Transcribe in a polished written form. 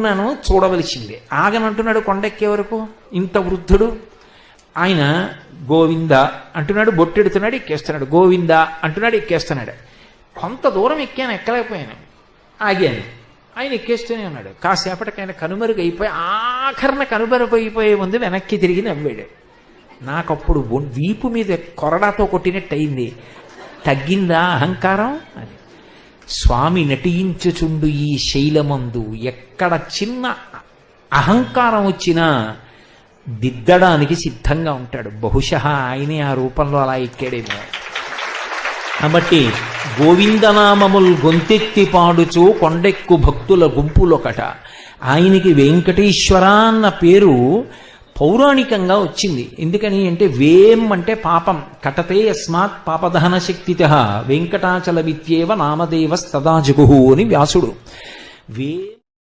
నన్ను చూడవలసిందే. ఆగనంటున్నాడు కొండెక్కే వరకు. ఇంత వృద్ధుడు ఆయన గోవింద అంటున్నాడు, బొట్టెడుతున్నాడు, ఎక్కేస్తున్నాడు. గోవింద అంటున్నాడు, ఎక్కేస్తున్నాడు. కొంత దూరం ఎక్కాను, ఎక్కలేకపోయాను, ఆగాను. ఆయన ఎక్కేస్తూనే ఉన్నాడు. కాసేపటికి ఆయన కనుమరుగైపోయి ఆఖరణ కనుమరుగైపోయే ముందు వెనక్కి తిరిగి నవ్వాడు. నాకప్పుడు వీపు మీద కొరడాతో కొట్టినట్టు అయింది. తగ్గిందా అహంకారం అని. స్వామి నటించుచుండు ఈ శైలమందు. ఎక్కడ చిన్న అహంకారం వచ్చినా దిద్దడానికి సిద్ధంగా ఉంటాడు. బహుశः ఆయనే ఆ రూపంలో అలా ఎక్కాడేమో. కాబట్టి గోవిందనామముల్ గొంతెత్తి పాడుచు కొండెక్కు భక్తుల గుంపులొకట. ఆయనకి వెంకటేశ్వర అన్న పేరు పౌరాణికంగా వచ్చింది. ఎందుకని అంటే వేం అంటే పాపం, కటతే యస్మాత్ పాపదహన శక్తితః వెంకటాచల విత్యేవ నామదేవస్తదా జగుహు అని వ్యాసుడు.